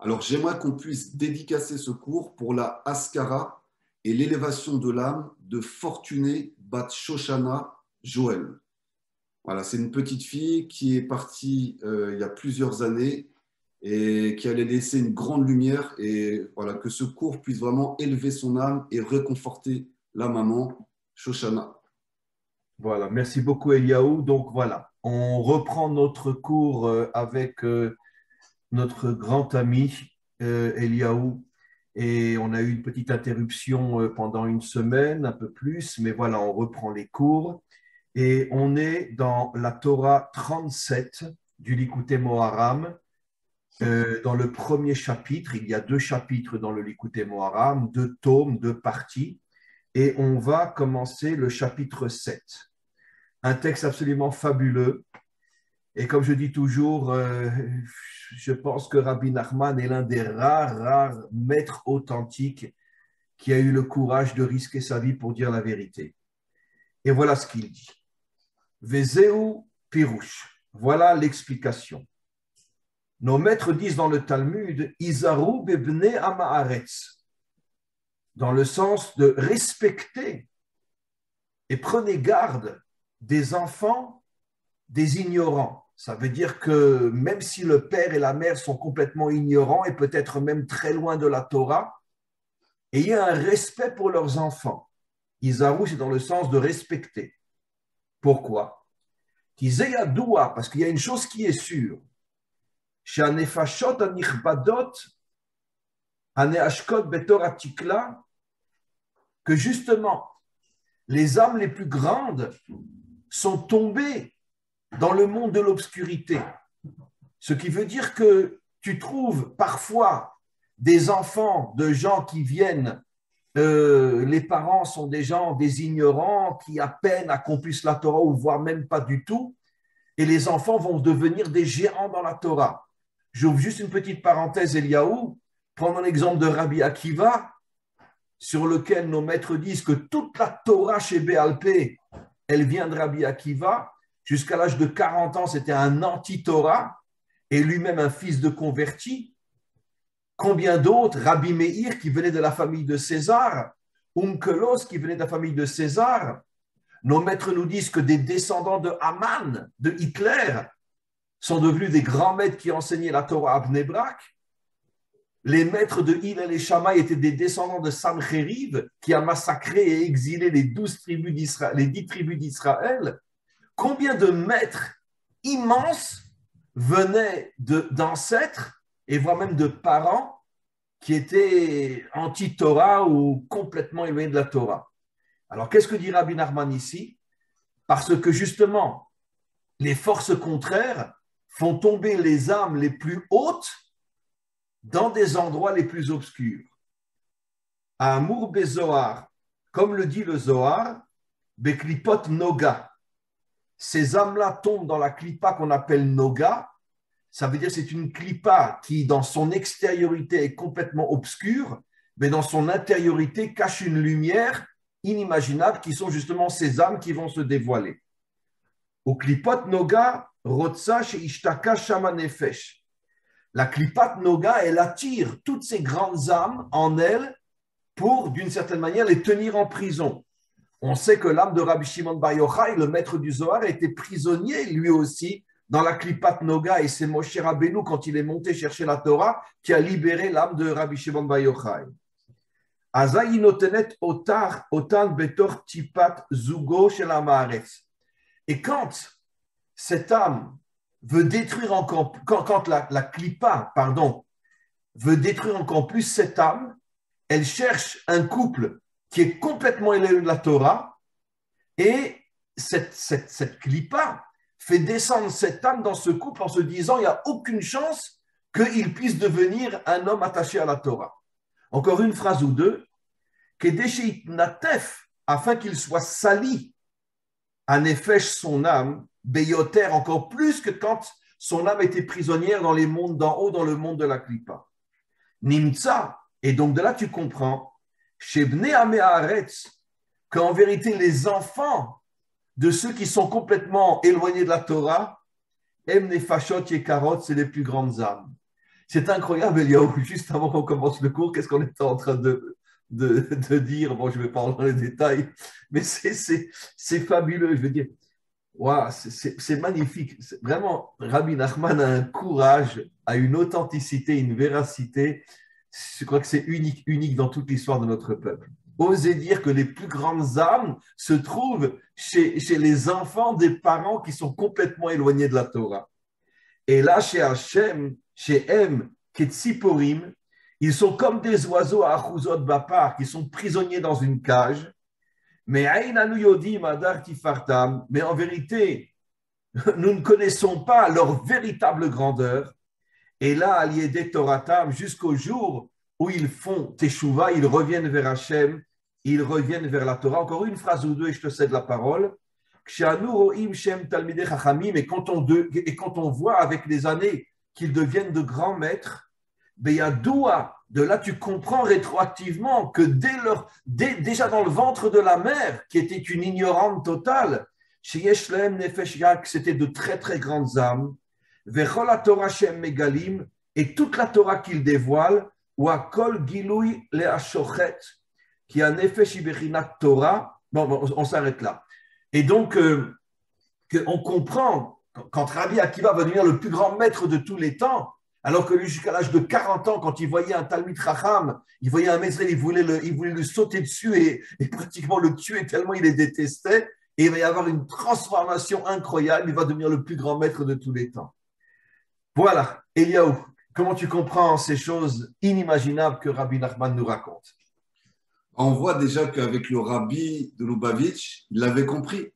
Alors, j'aimerais qu'on puisse dédicacer ce cours pour la Haskara et l'élévation de l'âme de Fortuné Bat Shoshana Joël. Voilà, c'est une petite fille qui est partie il y a plusieurs années et qui allait laisser une grande lumière. Et voilà, que ce cours puisse vraiment élever son âme et réconforter la maman Shoshana. Voilà, merci beaucoup Eliaou. Donc voilà, on reprend notre cours avec notre grand ami Eliaou. Et on a eu une petite interruption pendant une semaine, un peu plus, mais voilà, on reprend les cours. Et on est dans la Torah 37 du Likutei Moharam. Dans le premier chapitre, il y a deux chapitres dans le Likutei Moharam, deux tomes, deux parties. Et on va commencer le chapitre 7. Un texte absolument fabuleux. Et comme je dis toujours, je pense que Rabbi Nachman est l'un des rares maîtres authentiques qui a eu le courage de risquer sa vie pour dire la vérité. Et voilà ce qu'il dit. Vezeu Pirouche. Voilà l'explication. Nos maîtres disent dans le Talmud, Izaru bebne amaaretz, dans le sens de respecter et prenez garde des enfants des ignorants. Ça veut dire que même si le père et la mère sont complètement ignorants et peut-être même très loin de la Torah, ayez un respect pour leurs enfants. Izaru, c'est dans le sens de respecter. Pourquoi? Parce qu'il y a une chose qui est sûre. Que justement, les âmes les plus grandes sont tombées dans le monde de l'obscurité. Ce qui veut dire que tu trouves parfois des enfants de gens qui viennent, les parents sont des gens, des ignorants qui à peine accomplissent la Torah ou voire même pas du tout, et les enfants vont devenir des géants dans la Torah. J'ouvre juste une petite parenthèse, Eliaou, prenons l'exemple de Rabbi Akiva, sur lequel nos maîtres disent que toute la Torah chez Béalpé, elle vient de Rabbi Akiva. Jusqu'à l'âge de 40 ans, c'était un anti-Torah et lui-même un fils de converti. Combien d'autres? Rabbi Meir qui venait de la famille de César, Onkelos qui venait de la famille de César. Nos maîtres nous disent que des descendants de Haman, de Hitler, sont devenus des grands maîtres qui enseignaient la Torah à Bnei Brak. Les maîtres de Hillel et Shammai étaient des descendants de Sancheriv qui a massacré et exilé les 10 tribus d'Israël. Combien de maîtres immenses venaient d'ancêtres et voire même de parents qui étaient anti-Torah ou complètement éloignés de la Torah. Alors, qu'est-ce que dit Rabbi Nachman ici? Parce que justement, les forces contraires font tomber les âmes les plus hautes dans des endroits les plus obscurs. À Amour Bezohar, comme le dit le Zohar, Beklipot Noga. Ces âmes-là tombent dans la clipa qu'on appelle Noga. Ça veut dire que c'est une clipa qui, dans son extériorité, est complètement obscure, mais dans son intériorité cache une lumière inimaginable qui sont justement ces âmes qui vont se dévoiler. Au klipot Noga, Rotsa chez Ishtaka Shama Nefesh. La klipat Noga, elle attire toutes ces grandes âmes en elle pour, d'une certaine manière, les tenir en prison. On sait que l'âme de Rabbi Shimon Bar Yochai, le maître du Zohar, a été prisonnier lui aussi dans la klipat Noga, et c'est Moshe Rabbeinu, quand il est monté chercher la Torah, qui a libéré l'âme de Rabbi Shimon Bar Yochai. Azayi notenet otan betor tipat zugo shel haaretz. Et quand cette âme veut détruire encore, quand la clipa, veut détruire encore plus cette âme, elle cherche un couple qui est complètement éloigné de la Torah, et cette clipa fait descendre cette âme dans ce couple en se disant il n'y a aucune chance qu'il puisse devenir un homme attaché à la Torah. Encore une phrase ou deux, Kedeshit Natef, afin qu'il soit sali, en effet son âme, Beyoter, encore plus que quand son âme était prisonnière dans les mondes d'en haut, dans le monde de la Klippa. Nimtza, et donc de là tu comprends, chez Bnei Amei Haaretz, qu'en vérité les enfants de ceux qui sont complètement éloignés de la Torah, Em Nefashot Yekarot, c'est les plus grandes âmes. C'est incroyable, Eliaou. Juste avant qu'on commence le cours, qu'est-ce qu'on était en train de dire? Bon, je ne vais pas rentrer dans les détails, mais c'est fabuleux. Je veux dire, wow, c'est magnifique. Vraiment, Rabbi Nachman a un courage, a une authenticité, une véracité. Je crois que c'est unique, unique dans toute l'histoire de notre peuple. Oser dire que les plus grandes âmes se trouvent chez les enfants des parents qui sont complètement éloignés de la Torah. Et là, chez Hachem, chez M, Ketsiporim, ils sont comme des oiseaux à Achuzot Bapar, qui sont prisonniers dans une cage. Mais en vérité, nous ne connaissons pas leur véritable grandeur. Et là, Aliédé Toratam, jusqu'au jour où ils font Teshuvah, ils reviennent vers Hachem, ils reviennent vers la Torah. Encore une phrase ou deux et je te cède la parole. Et quand on voit avec les années qu'ils deviennent de grands maîtres, de là tu comprends rétroactivement que déjà dans le ventre de la mère, qui était une ignorante totale, c'était de très très grandes âmes, et toute la Torah qu'il dévoile, ou à Kol Gilui le Ashochet, qui a Nefesh Ibechinat Torah. Bon, on s'arrête là. Et donc, on comprend, quand Rabbi Akiva va devenir le plus grand maître de tous les temps, alors que lui, jusqu'à l'âge de 40 ans, quand il voyait un Talmid Chacham, il voyait un Mezrel, il voulait lui sauter dessus et pratiquement le tuer tellement il les détestait. Et il va y avoir une transformation incroyable, il va devenir le plus grand maître de tous les temps. Voilà, Eliaou, comment tu comprends ces choses inimaginables que Rabbi Nachman nous raconte? On voit déjà qu'avec le rabbi de Lubavitch, il l'avait compris.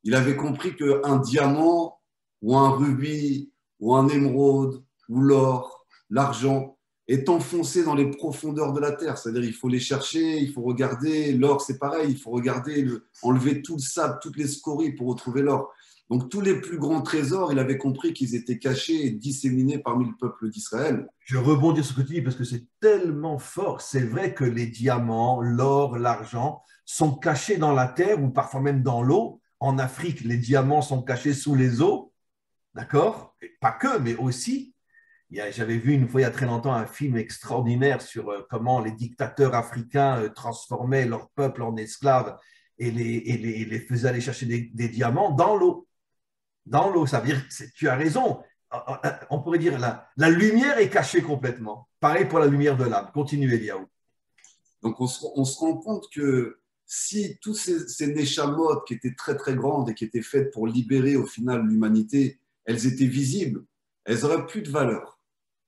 Il avait compris qu'un diamant ou un rubis ou un émeraude ou l'or, l'argent est enfoncé dans les profondeurs de la terre. C'est-à-dire il faut les chercher, il faut regarder. L'or, c'est pareil, il faut regarder, enlever tout le sable, toutes les scories pour retrouver l'or. Donc tous les plus grands trésors, il avait compris qu'ils étaient cachés et disséminés parmi le peuple d'Israël. Je rebondis sur ce que tu dis parce que c'est tellement fort. C'est vrai que les diamants, l'or, l'argent sont cachés dans la terre ou parfois même dans l'eau. En Afrique, les diamants sont cachés sous les eaux, d'accord? Pas que, mais aussi. J'avais vu une fois il y a très longtemps un film extraordinaire sur comment les dictateurs africains transformaient leur peuple en esclaves et les faisaient aller chercher des diamants dans l'eau. Dans l'eau, ça veut dire, tu as raison, on pourrait dire la lumière est cachée complètement. Pareil pour la lumière de l'âme. Continue, Eliaou. Donc on se rend compte que si tous ces neshamot qui étaient très très grandes et qui étaient faites pour libérer au final l'humanité, elles étaient visibles, elles auraient plus de valeur.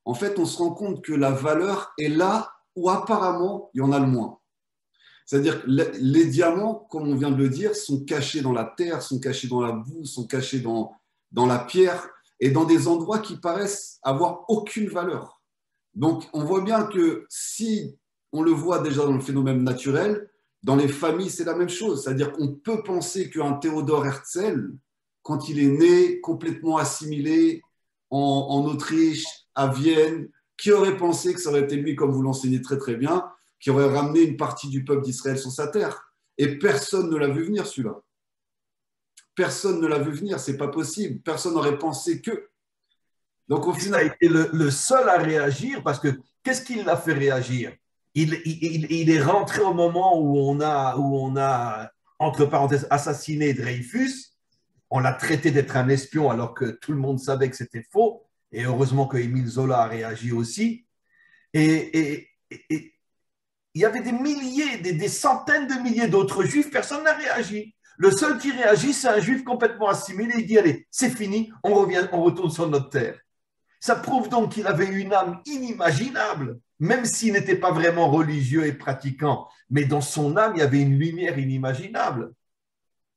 En fait, on se rend compte que la valeur est là où apparemment il y en a le moins. C'est-à-dire que les diamants, comme on vient de le dire, sont cachés dans la terre, sont cachés dans la boue, sont cachés dans la pierre et dans des endroits qui paraissent avoir aucune valeur. Donc, on voit bien que si on le voit déjà dans le phénomène naturel, dans les familles, c'est la même chose. C'est-à-dire qu'on peut penser qu'un Théodore Herzl, quand il est né, complètement assimilé en Autriche, à Vienne, qui aurait pensé que ça aurait été lui, comme vous l'enseignez très très bien, qui aurait ramené une partie du peuple d'Israël sur sa terre. Et personne ne l'a vu venir, celui-là. Personne ne l'a vu venir, c'est pas possible. Personne n'aurait pensé que. Donc, au final, il a été le seul à réagir parce que qu'est-ce qui l'a fait réagir? Il est rentré au moment où on a, entre parenthèses, assassiné Dreyfus. On l'a traité d'être un espion alors que tout le monde savait que c'était faux. Et heureusement que Émile Zola a réagi aussi. Et il y avait des milliers, des centaines de milliers d'autres juifs, personne n'a réagi. Le seul qui réagit, c'est un juif complètement assimilé. Il dit, allez, c'est fini, on retourne sur notre terre. Ça prouve donc qu'il avait une âme inimaginable, même s'il n'était pas vraiment religieux et pratiquant. Mais dans son âme, il y avait une lumière inimaginable.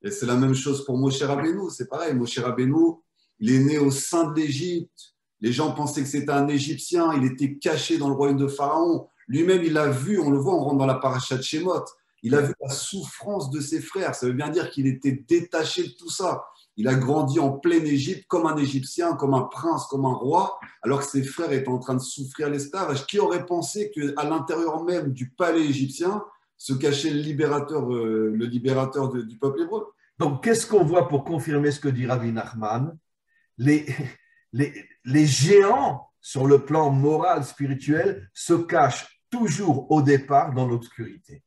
Et c'est la même chose pour Moshe Rabbeinu, c'est pareil. Moshe Rabbeinu, il est né au sein de l'Égypte. Les gens pensaient que c'était un Égyptien, il était caché dans le royaume de Pharaon. Lui-même, il a vu, on le voit, on rentre dans la paracha de Shemot, il a vu la souffrance de ses frères. Ça veut bien dire qu'il était détaché de tout ça. Il a grandi en pleine Égypte comme un Égyptien, comme un prince, comme un roi, alors que ses frères étaient en train de souffrir l'esclavage. Qui aurait pensé qu'à l'intérieur même du palais égyptien se cachait le libérateur du peuple hébreu? Donc, qu'est-ce qu'on voit pour confirmer ce que dit Rabbi Nachman? Les géants sur le plan moral, spirituel, se cache toujours au départ dans l'obscurité.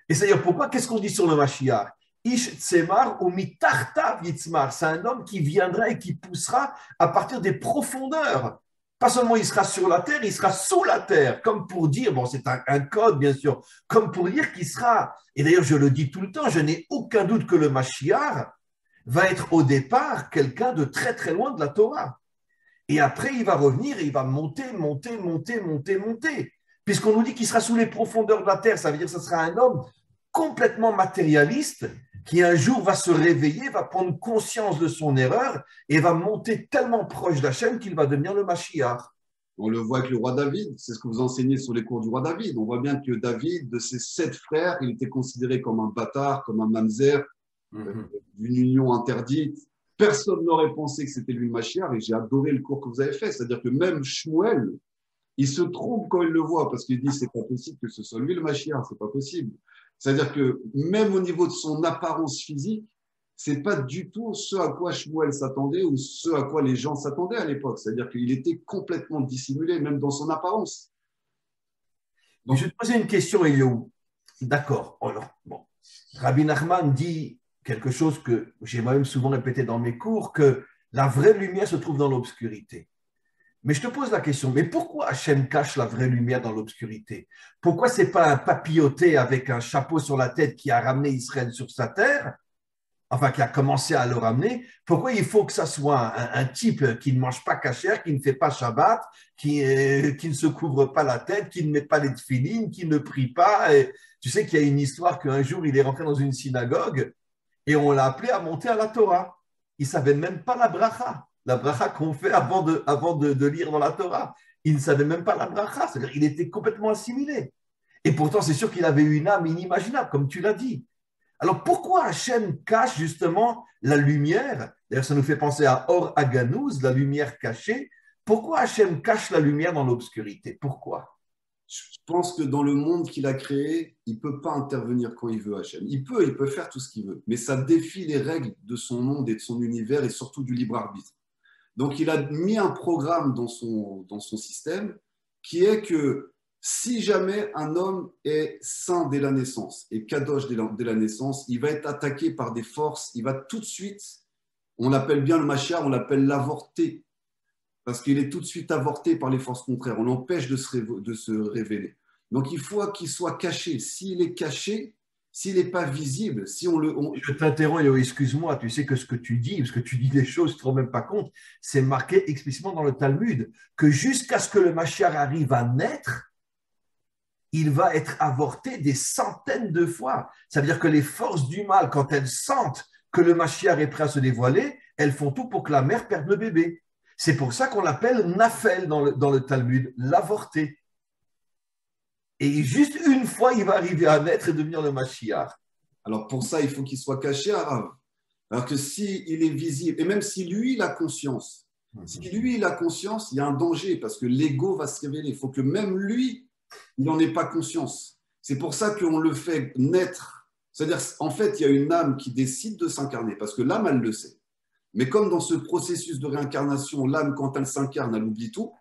Et c'est-à-dire pourquoi, qu'est-ce qu'on dit sur le Mashiach? Ish tsemar ou mitartav yitzmar. C'est un homme qui viendra et qui poussera à partir des profondeurs. Pas seulement il sera sur la terre, il sera sous la terre, comme pour dire, bon, c'est un code bien sûr, comme pour dire qu'il sera, et d'ailleurs je le dis tout le temps, je n'ai aucun doute que le Mashiach va être au départ quelqu'un de très très loin de la Torah. Et après il va revenir et il va monter. Puisqu'on nous dit qu'il sera sous les profondeurs de la terre, ça veut dire que ce sera un homme complètement matérialiste qui un jour va se réveiller, va prendre conscience de son erreur et va monter tellement proche d'Hachem qu'il va devenir le Mashiach. On le voit avec le roi David, c'est ce que vous enseignez sur les cours du roi David. On voit bien que David, de ses 7 frères, il était considéré comme un bâtard, comme un mamzer, d'une union interdite. Personne n'aurait pensé que c'était lui le Mashiach et j'ai adoré le cours que vous avez fait. C'est-à-dire que même Shmuel, il se trompe quand il le voit parce qu'il dit c'est pas possible que ce soit lui le Mashiach, c'est pas possible. C'est-à-dire que même au niveau de son apparence physique, c'est pas du tout ce à quoi Shmuel s'attendait ou ce à quoi les gens s'attendaient à l'époque. C'est-à-dire qu'il était complètement dissimulé, même dans son apparence. Donc, je vais te poser une question, Eliou. D'accord. Alors, bon. Rabbi Nachman dit quelque chose que j'ai moi-même souvent répété dans mes cours, que la vraie lumière se trouve dans l'obscurité. Mais je te pose la question, mais pourquoi Hachem cache la vraie lumière dans l'obscurité? Pourquoi ce n'est pas un papilloté avec un chapeau sur la tête qui a ramené Israël sur sa terre, enfin qui a commencé à le ramener? Pourquoi il faut que ça soit un type qui ne mange pas cachère, qui ne fait pas Shabbat, qui ne se couvre pas la tête, qui ne met pas les tefilines, qui ne prie pas? Et tu sais qu'il y a une histoire qu'un jour il est rentré dans une synagogue et on l'a appelé à monter à la Torah. Il ne savait même pas la bracha qu'on fait avant de lire dans la Torah. Il ne savait même pas la bracha, c'est-à-dire qu'il était complètement assimilé. Et pourtant, c'est sûr qu'il avait une âme inimaginable, comme tu l'as dit. Alors, pourquoi Hachem cache justement la lumière? D'ailleurs, ça nous fait penser à Or Aganouz, la lumière cachée. Pourquoi Hachem cache la lumière dans l'obscurité? Pourquoi? Je pense que dans le monde qu'il a créé, il ne peut pas intervenir quand il veut, Hachem. Il peut faire tout ce qu'il veut, mais ça défie les règles de son monde et de son univers et surtout du libre arbitre. Donc, il a mis un programme dans son système qui est que si jamais un homme est saint dès la naissance et kadosh dès la naissance, il va être attaqué par des forces, il va tout de suite, on l'appelle bien le Mashiach, on l'appelle l'avorté, parce qu'il est tout de suite avorté par les forces contraires, on l'empêche de se révéler. Donc, il faut qu'il soit caché. S'il est caché, s'il n'est pas visible, si on le… Je t'interromps, excuse-moi, tu sais que ce que tu dis, parce que tu dis des choses, tu ne te rends même pas compte, c'est marqué explicitement dans le Talmud, que jusqu'à ce que le Mashiach arrive à naître, il va être avorté des centaines de fois. Ça veut dire que les forces du mal, quand elles sentent que le Mashiach est prêt à se dévoiler, elles font tout pour que la mère perde le bébé. C'est pour ça qu'on l'appelle Nafel dans le Talmud, l'avorté. Et juste une fois, il va arriver à naître et devenir le Mashiach. Alors pour ça, il faut qu'il soit caché, Arabe. Alors que s'il est visible, et même si lui, il a conscience, il y a un danger parce que l'ego va se révéler. Il faut que même lui, il n'en ait pas conscience. C'est pour ça qu'on le fait naître. C'est-à-dire, en fait, il y a une âme qui décide de s'incarner parce que l'âme, elle le sait. Mais comme dans ce processus de réincarnation, l'âme, quand elle s'incarne, elle oublie tout.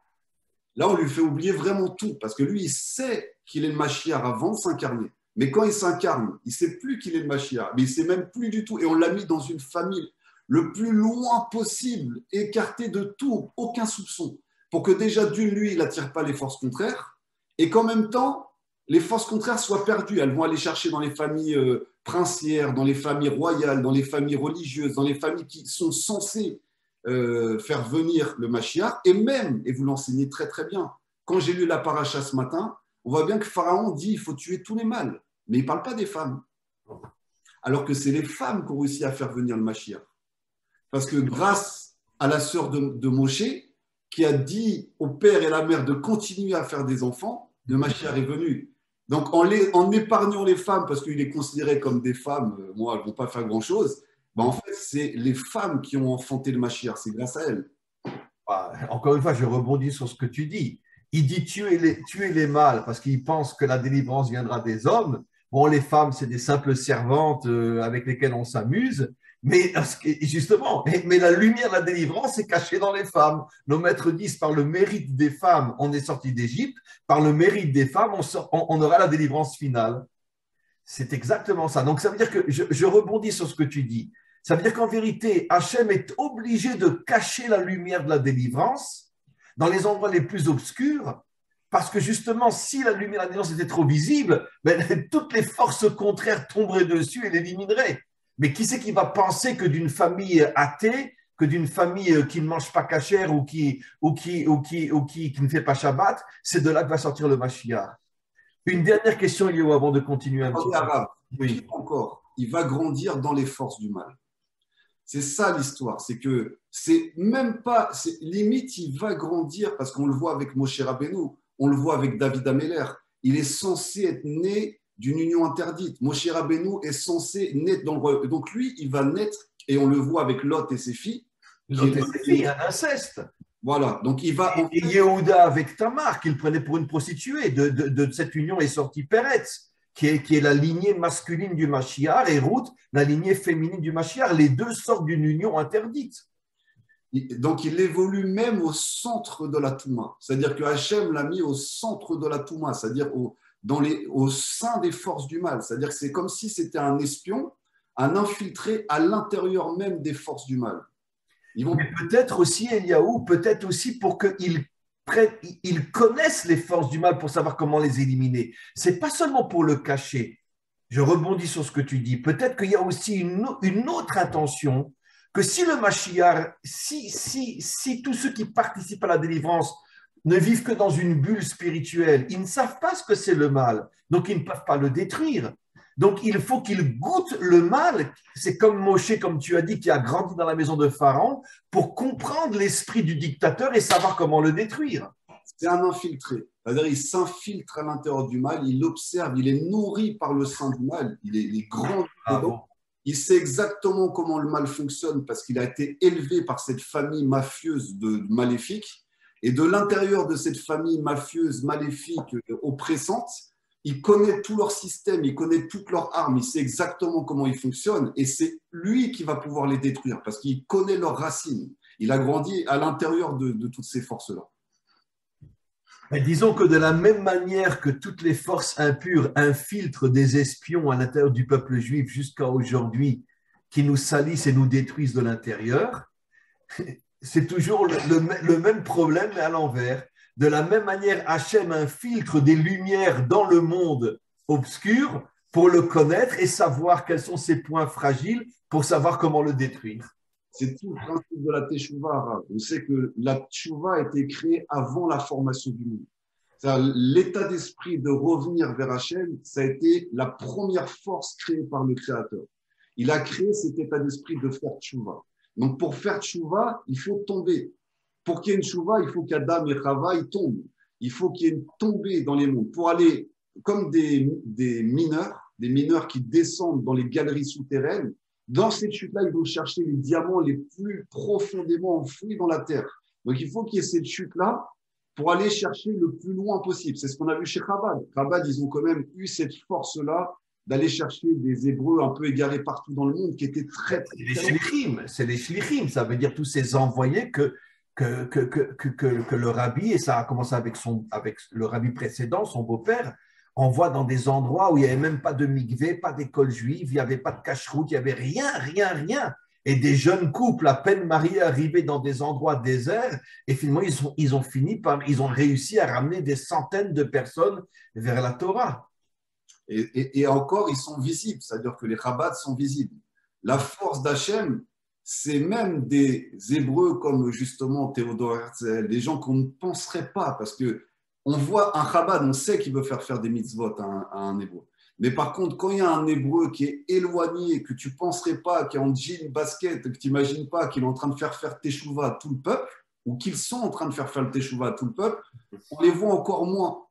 Là, on lui fait oublier vraiment tout parce que lui, il sait qu'il est le Mashiach avant de s'incarner. Mais quand il s'incarne, il ne sait plus qu'il est le Mashiach, mais il ne sait même plus du tout. Et on l'a mis dans une famille le plus loin possible, écarté de tout, aucun soupçon, pour que déjà d'une, lui, il n'attire pas les forces contraires et qu'en même temps, les forces contraires soient perdues. Elles vont aller chercher dans les familles princières, dans les familles royales, dans les familles religieuses, dans les familles qui sont censées faire venir le Mashiach. Et même, et vous l'enseignez très très bien, quand j'ai lu la paracha ce matin, on voit bien que Pharaon dit il faut tuer tous les mâles, mais il ne parle pas des femmes. Alors que c'est les femmes qui ont réussi à faire venir le Mashiach. Parce que grâce à la sœur de Moshe, qui a dit au père et à la mère de continuer à faire des enfants, le Mashiach est venu. Donc en épargnant les femmes, parce qu'il est considéré comme des femmes, moi, elles ne vont pas faire grand-chose, ben, en fait, c'est les femmes qui ont enfanté le Mashiach, c'est grâce à elles. Encore une fois, je rebondis sur ce que tu dis. Il dit tuer les mâles parce qu'il pense que la délivrance viendra des hommes. Bon, les femmes, c'est des simples servantes avec lesquelles on s'amuse. Mais justement, mais la lumière de la délivrance est cachée dans les femmes. Nos maîtres disent, par le mérite des femmes, on est sorti d'Égypte, par le mérite des femmes, on aura la délivrance finale. C'est exactement ça. Donc ça veut dire que, je rebondis sur ce que tu dis, ça veut dire qu'en vérité, Hachem est obligé de cacher la lumière de la délivrance dans les endroits les plus obscurs, parce que justement, si la lumière de la délivrance était trop visible, ben, toutes les forces contraires tomberaient dessus et l'élimineraient. Mais qui c'est qui va penser que d'une famille athée, que d'une famille qui ne mange pas cachère ou qui ne fait pas Shabbat, c'est de là que va sortir le Mashiach. Une dernière question, Elio, avant de continuer un petit peu. Arabe, Oui. pire encore, il va grandir dans les forces du mal. C'est ça l'histoire, c'est que c'est même pas, limite il va grandir parce qu'on le voit avec Moshe Rabbeinu, on le voit avec David Ameller. Il est censé être né d'une union interdite. Moshe Rabbeinu est censé naître dans le royaume. Donc lui, il va naître, et on le voit avec Lot et ses filles. Lot et ses filles, un inceste. Voilà, donc il va. Et Yehuda avec Tamar, qu'il prenait pour une prostituée. De cette union est sorti Peretz, qui est la lignée masculine du Mashiach, et Ruth, la lignée féminine du Mashiach. Les deux sortent d'une union interdite. Donc il évolue même au centre de la Touma. C'est-à-dire que Hachem l'a mis au centre de la Touma, c'est-à-dire au sein des forces du mal. C'est-à-dire que c'est comme si c'était un espion, un infiltré à l'intérieur même des forces du mal. Mais peut-être aussi, Eliaou, peut-être aussi pour qu'ils connaissent les forces du mal pour savoir comment les éliminer. C'est pas seulement pour le cacher. Je rebondis sur ce que tu dis. Peut-être qu'il y a aussi une autre intention, que si le Mashiach, si tous ceux qui participent à la délivrance ne vivent que dans une bulle spirituelle, ils ne savent pas ce que c'est le mal, donc ils ne peuvent pas le détruire. Donc il faut qu'ils goûtent le mal. C'est comme Moshe, comme tu as dit, qui a grandi dans la maison de Pharaon, pour comprendre l'esprit du dictateur et savoir comment le détruire. C'est un infiltré. C'est-à-dire il s'infiltre à l'intérieur du mal, il l'observe, il est nourri par le sein du mal, il est grand dedans. Il sait exactement comment le mal fonctionne parce qu'il a été élevé par cette famille mafieuse de maléfiques. Et de l'intérieur de cette famille mafieuse, maléfique, oppressante, il connaît tout leur système, il connaît toutes leurs armes, il sait exactement comment ils fonctionnent. Et c'est lui qui va pouvoir les détruire parce qu'il connaît leurs racines. Il a grandi à l'intérieur de toutes ces forces-là. Mais disons que de la même manière que toutes les forces impures infiltrent des espions à l'intérieur du peuple juif jusqu'à aujourd'hui, qui nous salissent et nous détruisent de l'intérieur, c'est toujours le même problème, mais à l'envers. De la même manière, Hachem infiltre des lumières dans le monde obscur pour le connaître et savoir quels sont ses points fragiles pour savoir comment le détruire. C'est tout le principe de la Teshuvah. On sait que la Teshuvah a été créée avant la formation du monde. L'état d'esprit de revenir vers Hachem, ça a été la première force créée par le Créateur. Il a créé cet état d'esprit de faire Teshuvah. Donc, pour faire Teshuvah, il faut tomber. Pour qu'il y ait une Teshuvah, il faut qu'Adam et Chava ils tombent. Il faut qu'il y ait une tombée dans les mondes. Pour aller comme des mineurs qui descendent dans les galeries souterraines. Dans cette chute-là, ils vont chercher les diamants les plus profondément enfouis dans la terre. Donc, il faut qu'il y ait cette chute-là pour aller chercher le plus loin possible. C'est ce qu'on a vu chez Chabad. Chabad, ils ont quand même eu cette force-là d'aller chercher des Hébreux un peu égarés partout dans le monde qui étaient très, très... C'est les shlichim, ça veut dire tous ces envoyés que le rabbi, et ça a commencé avec le rabbi précédent, son beau-père, envoie dans des endroits où il n'y avait même pas de mikvé, pas d'école juive, il n'y avait pas de cacheroute, il n'y avait rien. Et des jeunes couples, à peine mariés, arrivaient dans des endroits déserts, et finalement, ils ont réussi à ramener des centaines de personnes vers la Torah. Et encore, ils sont visibles, c'est-à-dire que les Chabad sont visibles. La force d'Hachem, c'est même des Hébreux comme justement Théodore Herzl, des gens qu'on ne penserait pas, parce que on voit un Chabad, on sait qu'il veut faire des mitzvot à un Hébreu. Mais par contre, quand il y a un Hébreu qui est éloigné, que tu ne penserais pas, qui est en jean, basket, que tu n'imagines pas qu'il est en train de faire Teshuvah à tout le peuple, ou qu'ils sont en train de faire le Teshuvah à tout le peuple, on les voit encore moins.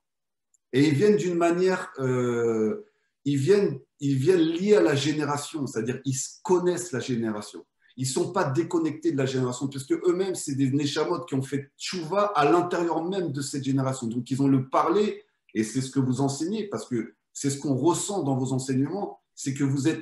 Et ils viennent d'une manière, ils viennent liés à la génération, c'est-à-dire ils connaissent la génération. Ils ne sont pas déconnectés de la génération, puisque eux-mêmes, c'est des Neshamot qui ont fait tchouva à l'intérieur même de cette génération. Donc, ils ont le parler, et c'est ce que vous enseignez, parce que c'est ce qu'on ressent dans vos enseignements, c'est que vous êtes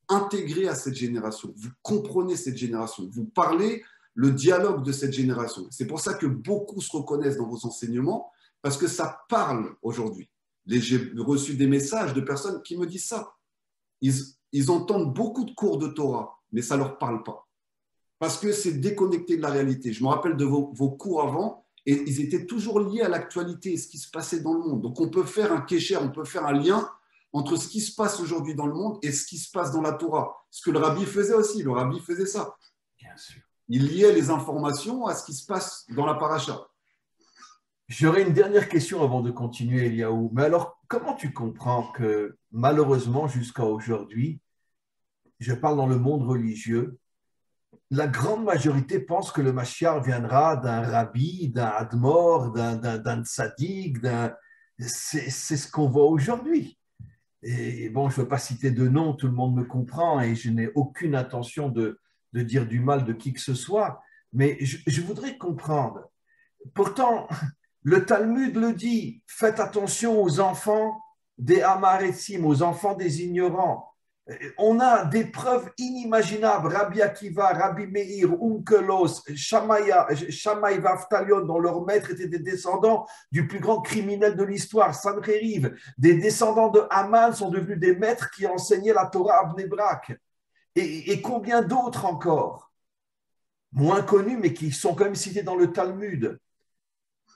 intégrés à cette génération, vous comprenez cette génération, vous parlez le dialogue de cette génération. C'est pour ça que beaucoup se reconnaissent dans vos enseignements, parce que ça parle aujourd'hui. J'ai reçu des messages de personnes qui me disent ça. Ils entendent beaucoup de cours de Torah, mais ça ne leur parle pas. Parce que c'est déconnecté de la réalité. Je me rappelle de vos cours avant, et ils étaient toujours liés à l'actualité et ce qui se passait dans le monde. Donc on peut faire un kécher, on peut faire un lien entre ce qui se passe aujourd'hui dans le monde et ce qui se passe dans la Torah. Ce que le rabbi faisait aussi, le rabbi faisait ça. Bien sûr. Il liait les informations à ce qui se passe dans la paracha. J'aurais une dernière question avant de continuer, Eliaou. Mais alors, comment tu comprends que malheureusement, jusqu'à aujourd'hui, je parle dans le monde religieux, la grande majorité pense que le Mashiach viendra d'un rabbi, d'un admor, d'un tzaddik, c'est ce qu'on voit aujourd'hui. Et bon, je ne veux pas citer de nom, tout le monde me comprend et je n'ai aucune intention de dire du mal de qui que ce soit, mais je voudrais comprendre. Pourtant, le Talmud le dit, faites attention aux enfants des Amaretsim, aux enfants des ignorants. On a des preuves inimaginables. Rabbi Akiva, Rabbi Meir, Onkelos, Shammai Vaftalion, dont leurs maîtres étaient des descendants du plus grand criminel de l'histoire, Sancheriv. Des descendants de Haman sont devenus des maîtres qui enseignaient la Torah à Bnei Brak. Et combien d'autres encore, moins connus, mais qui sont quand même cités dans le Talmud.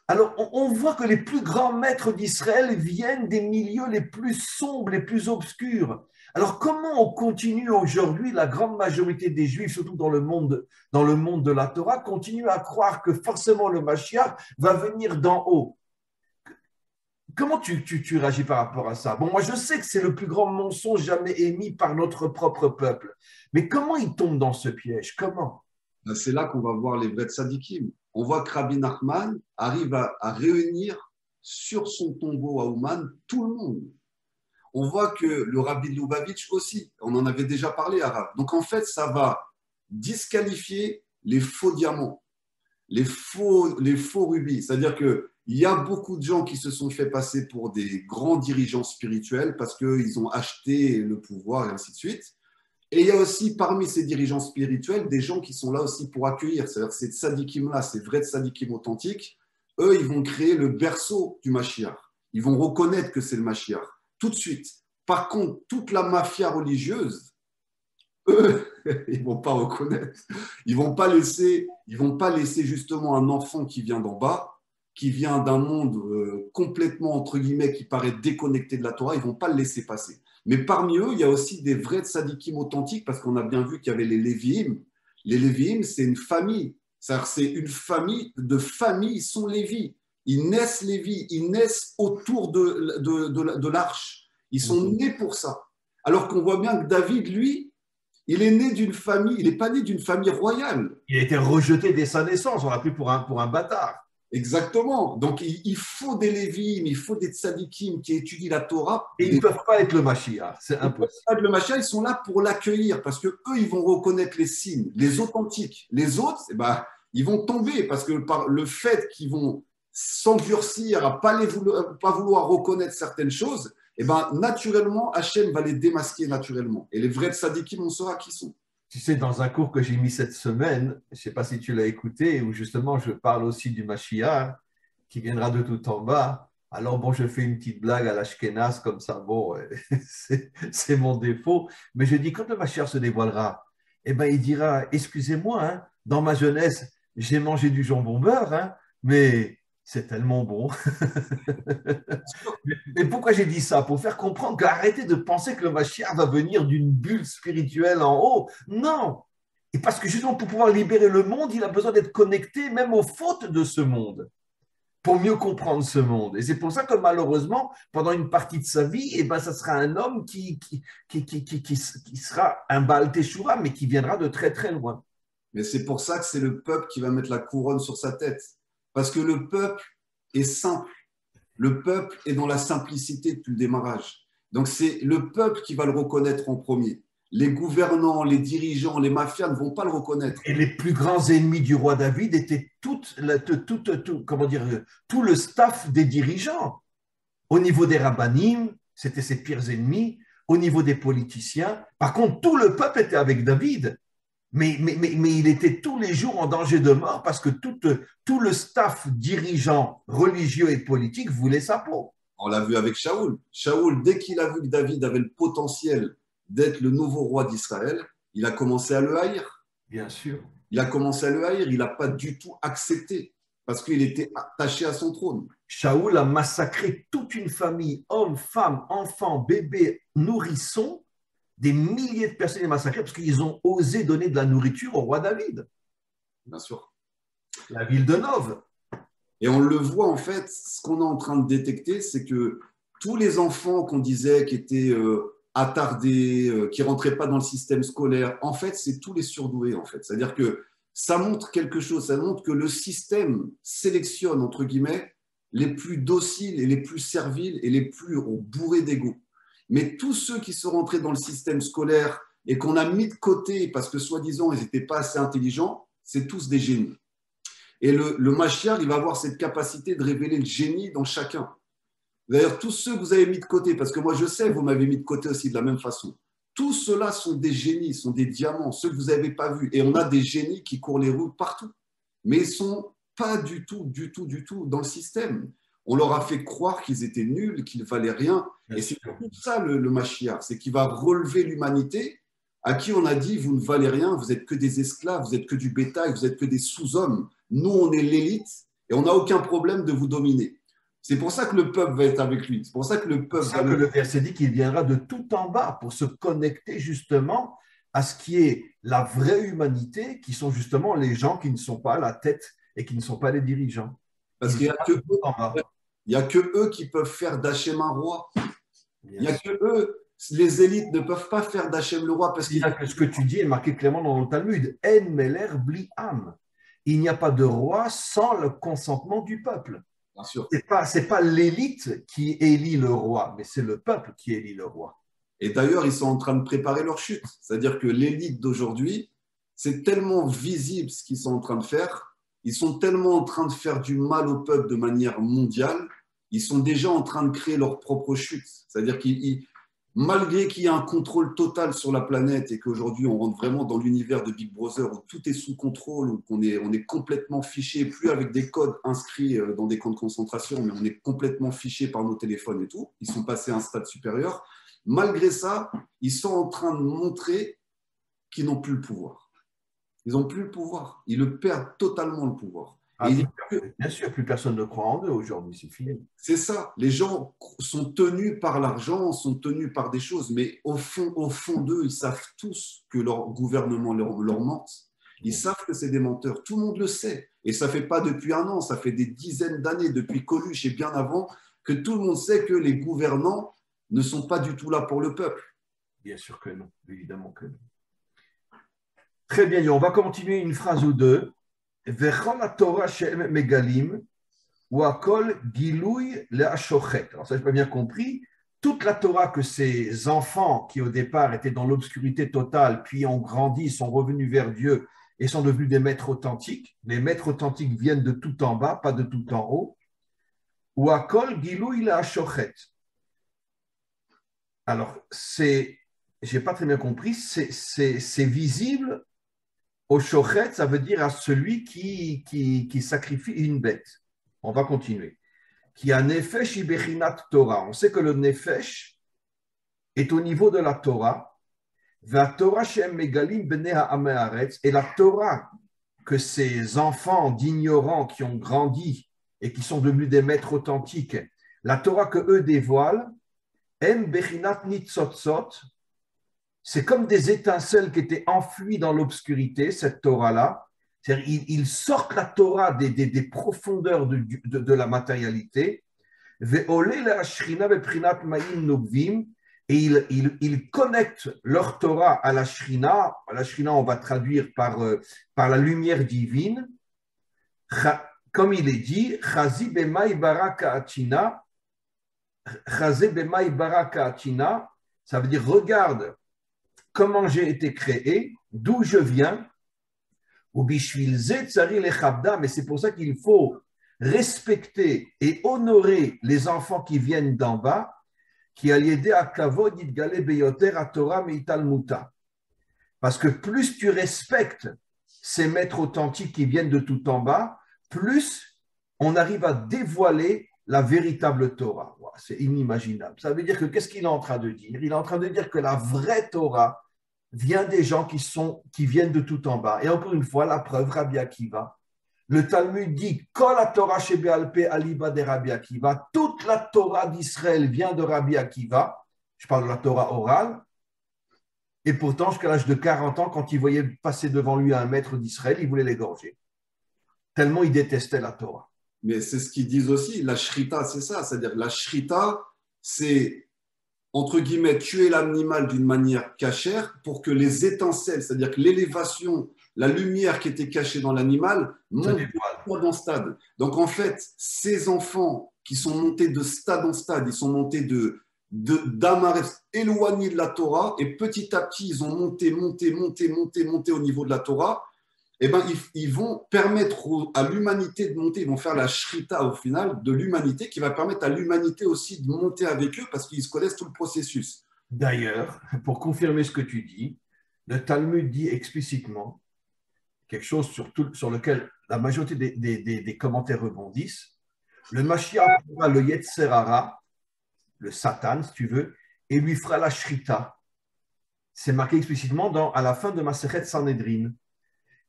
Alors, on voit que les plus grands maîtres d'Israël viennent des milieux les plus sombres, les plus obscurs. Alors, comment on continue aujourd'hui, la grande majorité des Juifs, surtout dans le monde de la Torah, continue à croire que forcément le Mashiach va venir d'en haut? Comment tu réagis par rapport à ça? Bon, moi, je sais que c'est le plus grand mensonge jamais émis par notre propre peuple. Mais comment il tombe dans ce piège? Comment? C'est là qu'on va voir les vrais tzadikim. On voit que Rabbi Nachman arrive à réunir sur son tombeau à Ouman tout le monde. On voit que le Rabbi Lubavitch aussi, on en avait déjà parlé, arabe. Donc en fait, ça va disqualifier les faux diamants, les faux rubis. C'est-à-dire qu'il y a beaucoup de gens qui se sont fait passer pour des grands dirigeants spirituels parce qu'ils ont acheté le pouvoir et ainsi de suite. Et il y a aussi parmi ces dirigeants spirituels des gens qui sont là aussi pour accueillir. C'est-à-dire que ces tzadikim-là, ces vrais tzadikim authentiques, eux, ils vont créer le berceau du Mashiach. Ils vont reconnaître que c'est le Mashiach tout de suite. Par contre, toute la mafia religieuse, eux, ils ne vont pas reconnaître. Ils ne vont pas laisser justement un enfant qui vient d'en bas, qui vient d'un monde complètement, entre guillemets, qui paraît déconnecté de la Torah, ils ne vont pas le laisser passer. Mais parmi eux, il y a aussi des vrais tzadikim authentiques, parce qu'on a bien vu qu'il y avait les Lévi'im. Les Lévi'im, c'est une famille. C'est une famille de familles, ils sont Lévi. Ils naissent Lévi, ils naissent autour de l'arche. Ils sont nés pour ça. Alors qu'on voit bien que David, lui, il est né d'une famille, il n'est pas né d'une famille royale. Il a été rejeté dès sa naissance, on l'a pris pour un bâtard. Exactement. Donc, il faut des Lévi'im, il faut des tzadikim qui étudient la Torah. Et ils ne peuvent pas être le Mashiach, c'est impossible. Le Mashiach, ils sont là pour l'accueillir parce qu'eux, ils vont reconnaître les signes, les authentiques. Les autres, eh ben, ils vont tomber parce que par le fait qu'ils vont s'endurcir à pas vouloir reconnaître certaines choses, eh ben, naturellement, Hachem va les démasquer naturellement. Et les vrais tzadikim, on saura qui sont. Tu sais, dans un cours que j'ai mis cette semaine, je ne sais pas si tu l'as écouté, où justement je parle aussi du Mashiach qui viendra de tout en bas. Alors bon, je fais une petite blague à l'Ashkenaz comme ça, bon, c'est mon défaut. Mais je dis, quand le Mashiach se dévoilera, eh ben, il dira, excusez-moi, hein, dans ma jeunesse, j'ai mangé du jambon beurre, hein, mais c'est tellement bon. Mais pourquoi j'ai dit ça? Pour faire comprendre qu'arrêtez de penser que le Mashiach va venir d'une bulle spirituelle en haut. Non. Et parce que justement, pour pouvoir libérer le monde, il a besoin d'être connecté même aux fautes de ce monde, pour mieux comprendre ce monde. Et c'est pour ça que malheureusement, pendant une partie de sa vie, eh ben, ça sera un homme qui sera un Baal Teshuvah, mais qui viendra de très très loin. Mais c'est pour ça que c'est le peuple qui va mettre la couronne sur sa tête. Parce que le peuple est simple. Le peuple est dans la simplicité depuis le démarrage. Donc, c'est le peuple qui va le reconnaître en premier. Les gouvernants, les dirigeants, les mafias ne vont pas le reconnaître. Et les plus grands ennemis du roi David étaient tout le staff des dirigeants. Au niveau des rabbanim, c'était ses pires ennemis. au niveau des politiciens. Par contre, tout le peuple était avec David, mais il était tous les jours en danger de mort parce que tout le staff dirigeant religieux et politique voulait sa peau. On l'a vu avec Shaoul. Shaoul, dès qu'il a vu que David avait le potentiel d'être le nouveau roi d'Israël, il a commencé à le haïr. Bien sûr. Il a commencé à le haïr, il n'a pas du tout accepté parce qu'il était attaché à son trône. Shaoul a massacré toute une famille, hommes, femmes, enfants, bébés, nourrissons. Des milliers de personnes massacrées parce qu'ils ont osé donner de la nourriture au roi David. Bien sûr. La ville de Nov. Et on le voit en fait, ce qu'on est en train de détecter, c'est que tous les enfants qu'on disait qui étaient attardés, qui ne rentraient pas dans le système scolaire, en fait, c'est tous les surdoués en fait. C'est-à-dire que ça montre quelque chose, ça montre que le système sélectionne, entre guillemets, les plus dociles et les plus serviles et les plus bourrés d'ego. Mais tous ceux qui sont rentrés dans le système scolaire et qu'on a mis de côté parce que soi-disant ils n'étaient pas assez intelligents, c'est tous des génies. Et le Mashiach, il va avoir cette capacité de révéler le génie dans chacun. D'ailleurs, tous ceux que vous avez mis de côté, parce que moi je sais, vous m'avez mis de côté aussi de la même façon, tous ceux-là sont des génies, sont des diamants, ceux que vous n'avez pas vus. Et on a des génies qui courent les rues partout. Mais ils ne sont pas du tout dans le système. On leur a fait croire qu'ils étaient nuls, qu'ils ne valaient rien. Et c'est tout ça le Mashiach, c'est qu'il va relever l'humanité à qui on a dit, vous ne valez rien, vous n'êtes que des esclaves, vous n'êtes que du bétail, vous n'êtes que des sous-hommes. Nous, on est l'élite et on n'a aucun problème de vous dominer. C'est pour ça que le peuple va être avec lui. C'est pour ça que le peuple va... le verset dit qu'il viendra de tout en bas pour se connecter justement à ce qui est la vraie humanité, qui sont justement les gens qui ne sont pas à la tête et qui ne sont pas les dirigeants. Parce qu'il n'y a que eux qui peuvent faire d'Hachem un roi. Il n'y a que eux, les élites ne peuvent pas faire d'Hachem le roi. Parce que ce que tu dis est marqué clairement dans le Talmud. En meler bli am. Il n'y a pas de roi sans le consentement du peuple. Bien sûr. C'est pas l'élite qui élit le roi, mais c'est le peuple qui élit le roi. Et d'ailleurs, ils sont en train de préparer leur chute. C'est-à-dire que l'élite d'aujourd'hui, c'est tellement visible ce qu'ils sont en train de faire. Ils sont tellement en train de faire du mal au peuple de manière mondiale. Ils sont déjà en train de créer leur propre chute. C'est-à-dire qu'ils, malgré qu'il y ait un contrôle total sur la planète et qu'aujourd'hui on rentre vraiment dans l'univers de Big Brother où tout est sous contrôle, où on est complètement fiché, plus avec des codes inscrits dans des camps de concentration, mais on est complètement fiché par nos téléphones et tout. Ils sont passés à un stade supérieur. Malgré ça, ils sont en train de montrer qu'ils n'ont plus le pouvoir. Ils n'ont plus le pouvoir. Ils le perdent totalement le pouvoir. Bien sûr, plus personne ne croit en eux aujourd'hui, c'est fini. C'est ça. Les gens sont tenus par l'argent, sont tenus par des choses, mais au fond d'eux, ils savent tous que leur gouvernement leur ment. Ils savent que c'est des menteurs. Tout le monde le sait. Et ça ne fait pas depuis un an, ça fait des dizaines d'années, depuis Coluche et bien avant, que tout le monde sait que les gouvernants ne sont pas du tout là pour le peuple. Bien sûr que non, évidemment que non. Très bien, on va continuer une phrase ou deux. Vechol Torah she'em megalim ou akol gilouy le'ashochet. Alors ça, je n'ai pas bien compris. Toute la Torah que ces enfants qui au départ étaient dans l'obscurité totale, puis ont grandi, sont revenus vers Dieu et sont devenus des maîtres authentiques. Les maîtres authentiques viennent de tout en bas, pas de tout en haut. Ou akol gilouy le'ashochet. Alors, je n'ai pas très bien compris, c'est visible au shochet, ça veut dire à celui qui sacrifie une bête. On va continuer. Qui a nefesh ibechinat Torah. On sait que le nefesh est au niveau de la Torah. Va Torah shem megalim bnei ha'am haaretz. Et la Torah que ces enfants d'ignorants qui ont grandi et qui sont devenus des maîtres authentiques, la Torah que eux dévoilent, en bechinat nitzotzot. C'est comme des étincelles qui étaient enfouies dans l'obscurité, cette Torah-là. C'est-à-dire, ils sortent la Torah des profondeurs de la matérialité. Et ils connectent leur Torah à la Shrina. La Shrina, on va traduire par la lumière divine. Comme il est dit, Chazi b'mai baraka atina. Chazi b'mai baraka atina. Ça veut dire, regarde comment j'ai été créé, d'où je viens, mais c'est pour ça qu'il faut respecter et honorer les enfants qui viennent d'en bas, qui a lié à kavod yitgale beyoter à Torah meitalmuta. Parce que plus tu respectes ces maîtres authentiques qui viennent de tout en bas, plus on arrive à dévoiler la véritable Torah. C'est inimaginable. Ça veut dire que qu'est-ce qu'il est en train de dire? Il est en train de dire que la vraie Torah vient des gens qui viennent de tout en bas. Et encore une fois, la preuve, Rabbi Akiva. Le Talmud dit Kol la Torah shebe'alpe aliba de Rabbi Akiva. Toute la Torah d'Israël vient de Rabbi Akiva. Je parle de la Torah orale. Et pourtant, jusqu'à l'âge de 40 ans, quand il voyait passer devant lui un maître d'Israël, il voulait l'égorger. Tellement il détestait la Torah. Mais c'est ce qu'ils disent aussi, la shrita, c'est ça. C'est-à-dire la shrita, c'est, entre guillemets, tuer l'animal d'une manière cachère pour que les étincelles, c'est-à-dire que l'élévation, la lumière qui était cachée dans l'animal, monte dans stade. Donc en fait, ces enfants qui sont montés de stade en stade, ils sont montés d'Amarès éloignés de la Torah, et petit à petit, ils ont monté au niveau de la Torah. Eh ben, ils vont permettre à l'humanité de monter, ils vont faire la shrita au final de l'humanité, qui va permettre à l'humanité aussi de monter avec eux parce qu'ils connaissent tout le processus. D'ailleurs, pour confirmer ce que tu dis, le Talmud dit explicitement quelque chose sur lequel la majorité des commentaires rebondissent. Le Mashiach prendra le Yetzer Hara, le Satan, si tu veux, et lui fera la shrita. C'est marqué explicitement à la fin de Masechet Sanhedrin.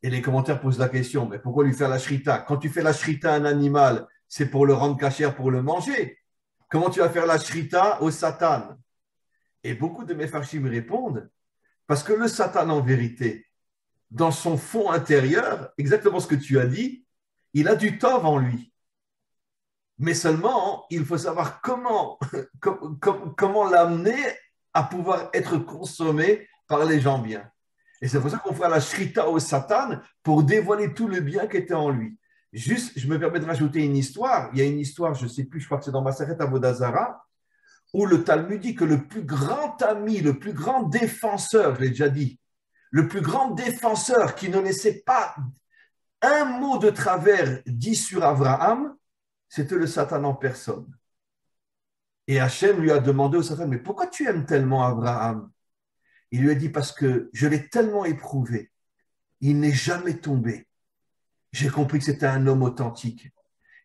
Et les commentaires posent la question, mais pourquoi lui faire la shrita? Quand tu fais la shrita à un animal, c'est pour le rendre cachère, pour le manger. Comment tu vas faire la shrita au Satan? Et beaucoup de mes farshim répondent, parce que le Satan, en vérité, dans son fond intérieur, exactement ce que tu as dit, il a du tov en lui. Mais seulement, il faut savoir comment l'amener à pouvoir être consommé par les gens bien. Et c'est pour ça qu'on fera la shrita au Satan pour dévoiler tout le bien qui était en lui. Juste, je me permets de rajouter une histoire. Il y a une histoire, je ne sais plus, je crois que c'est dans Masechet Avodah Zarah, où le Talmud dit que le plus grand ami, le plus grand défenseur, je l'ai déjà dit, le plus grand défenseur qui ne laissait pas un mot de travers dit sur Abraham, c'était le Satan en personne. Et Hachem lui a demandé au Satan, mais pourquoi tu aimes tellement Abraham? Il lui a dit, parce que je l'ai tellement éprouvé, il n'est jamais tombé. J'ai compris que c'était un homme authentique.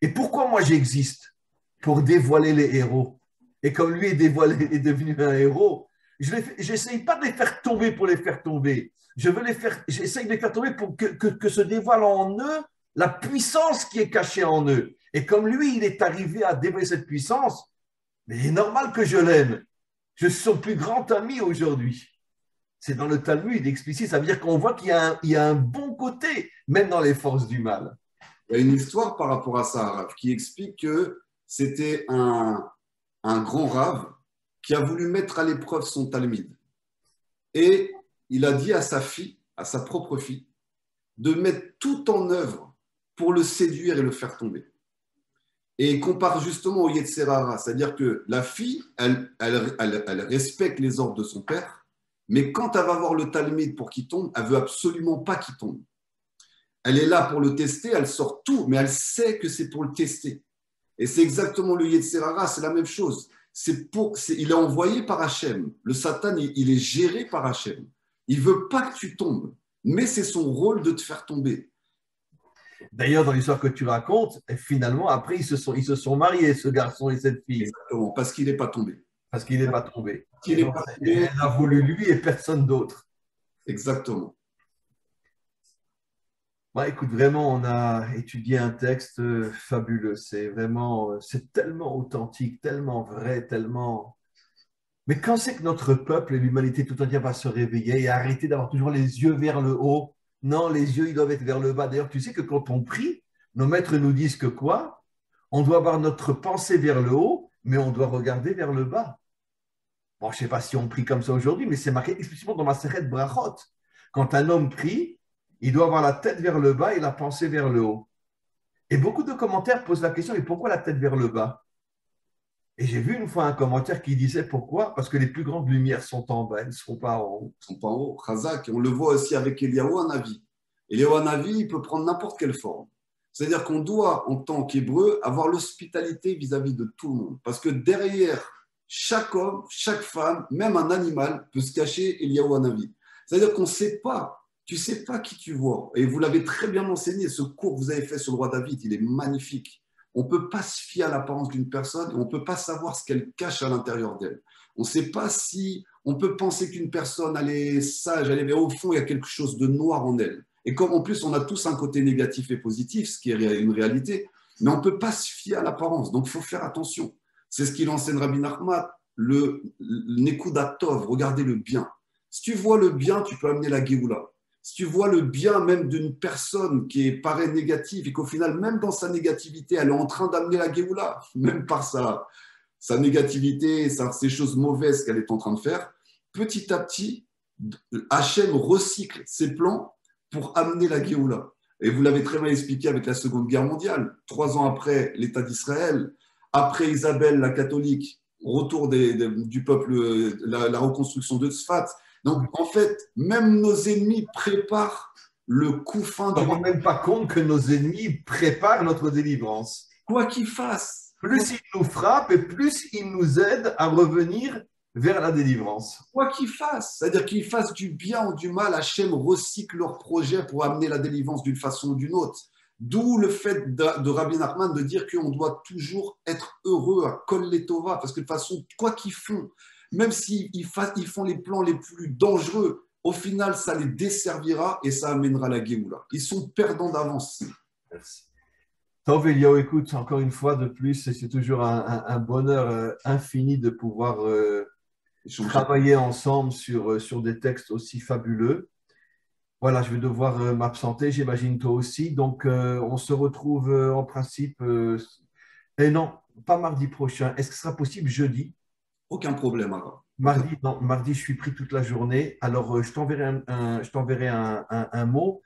Et pourquoi moi j'existe? Pour dévoiler les héros. Et comme lui est devenu un héros, je n'essaye pas de les faire tomber pour les faire tomber. J'essaye de les faire tomber pour que se dévoile en eux la puissance qui est cachée en eux. Et comme lui, il est arrivé à dévoiler cette puissance, mais il est normal que je l'aime. Je suis son plus grand ami aujourd'hui. C'est dans le Talmud explicite, ça veut dire qu'on voit qu'il y a un bon côté, même dans les forces du mal. Il y a une histoire par rapport à ça, Rav, qui explique que c'était un grand Rav qui a voulu mettre à l'épreuve son Talmud. Et il a dit à sa fille, à sa propre fille, de mettre tout en œuvre pour le séduire et le faire tomber. Et il compare justement au Yetzer Hara, c'est-à-dire que la fille, elle respecte les ordres de son père, mais quand elle va voir le Talmud pour qu'il tombe, elle veut absolument pas qu'il tombe. Elle est là pour le tester, elle sort tout, mais elle sait que c'est pour le tester. Et c'est exactement le Yetzer Hara, c'est la même chose. Il est envoyé par Hachem. Le Satan, il est géré par Hachem. Il veut pas que tu tombes, mais c'est son rôle de te faire tomber. D'ailleurs, dans l'histoire que tu racontes, finalement, après, ils se sont mariés, ce garçon et cette fille. Exactement, parce qu'il n'est pas tombé. Parce qu'il n'est pas tombé. Elle a voulu lui et personne d'autre. Exactement. Bah, écoute, vraiment, on a étudié un texte fabuleux. C'est tellement authentique, tellement vrai, tellement. Mais quand c'est que notre peuple et l'humanité tout entière va se réveiller et arrêter d'avoir toujours les yeux vers le haut? Non, les yeux, ils doivent être vers le bas. D'ailleurs, tu sais que quand on prie, nos maîtres nous disent que quoi? On doit avoir notre pensée vers le haut, mais on doit regarder vers le bas. Bon, je ne sais pas si on prie comme ça aujourd'hui, mais c'est marqué explicitement dans ma Masechet Brachot. Quand un homme prie, il doit avoir la tête vers le bas et la pensée vers le haut. Et beaucoup de commentaires posent la question, et pourquoi la tête vers le bas? Et j'ai vu une fois un commentaire qui disait pourquoi? Parce que les plus grandes lumières sont en bas, elles ne sont pas en haut. Ils ne sont pas en haut. Chazak, on le voit aussi avec Eliyahu Hanavi. Eliyahu Hanavi, il peut prendre n'importe quelle forme. C'est-à-dire qu'on doit, en tant qu'hébreu, avoir l'hospitalité vis-à-vis de tout le monde. Parce que derrière chaque homme, chaque femme, même un animal peut se cacher Eliyahu Hanavi. C'est-à-dire qu'on ne sait pas, tu ne sais pas qui tu vois. Et vous l'avez très bien enseigné, ce cours que vous avez fait sur le roi David, il est magnifique. On ne peut pas se fier à l'apparence d'une personne et on ne peut pas savoir ce qu'elle cache à l'intérieur d'elle. On ne sait pas si on peut penser qu'une personne, elle est sage, mais au fond, il y a quelque chose de noir en elle. Et comme en plus, on a tous un côté négatif et positif, ce qui est une réalité, mais on ne peut pas se fier à l'apparence. Donc, il faut faire attention. C'est ce qu'il enseigne Rabbi Nachman, le Nekudat Tov, regardez le bien. Si tu vois le bien, tu peux amener la Géoula. Si tu vois le bien même d'une personne qui paraît négative et qu'au final, même dans sa négativité, elle est en train d'amener la Géoula, même par sa négativité, ces choses mauvaises qu'elle est en train de faire, petit à petit, Hachem recycle ses plans pour amener la Géoula. Et vous l'avez très bien expliqué avec la Seconde Guerre mondiale. 3 ans après l'État d'Israël, après Isabelle la catholique, retour du peuple, la reconstruction de Tzfat. Donc, en fait, même nos ennemis préparent le coup fin On du ne rend même pas compte que nos ennemis préparent notre délivrance. quoi qu'ils fassent. Plus ils nous frappent et plus ils nous aident à revenir vers la délivrance. Quoi qu'ils fassent, c'est-à-dire qu'ils fassent du bien ou du mal, Hachem recycle leur projet pour amener la délivrance d'une façon ou d'une autre. D'où le fait de Rabbi Nachman de dire qu'on doit toujours être heureux à Kol Letova, parce que de toute façon, quoi qu'ils font, même s'ils font les plans les plus dangereux, au final, ça les desservira et ça amènera la Géoula. Ils sont perdants d'avance. Merci. Tov Eliyahu, écoute, encore une fois de plus, c'est toujours un bonheur infini de pouvoir travailler ensemble sur des textes aussi fabuleux. Voilà, je vais devoir m'absenter, j'imagine toi aussi. Donc, on se retrouve en principe, et non, pas mardi prochain. Est-ce que ce sera possible jeudi? Aucun problème alors. Mardi, non, mardi, je suis pris toute la journée. Alors, je t'enverrai un mot.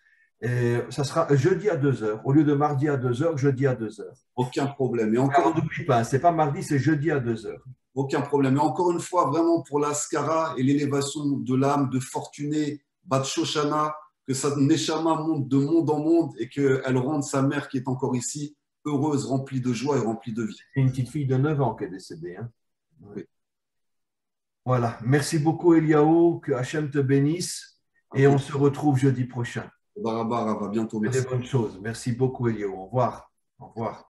Ça sera jeudi à 2 heures. Au lieu de mardi à 2 heures, jeudi à 2 heures. Aucun problème. Et Alors, encore, n'oublie pas, c'est pas mardi, c'est jeudi à 2 heures. aucun problème. Et encore une fois, vraiment pour la Skara et l'élévation de l'âme de Fortuné, Bat Shoshana, que sa Neshama monte de monde en monde et qu'elle rende sa mère qui est encore ici heureuse, remplie de joie et remplie de vie. C'est une petite fille de 9 ans qui est décédée. Hein. Oui. Voilà. Merci beaucoup, Eliyahu. Que Hachem te bénisse. Et on se retrouve jeudi prochain. Barabara, à bientôt. Merci. Des bonnes choses. Merci beaucoup, Eliyahu. Au revoir. Au revoir.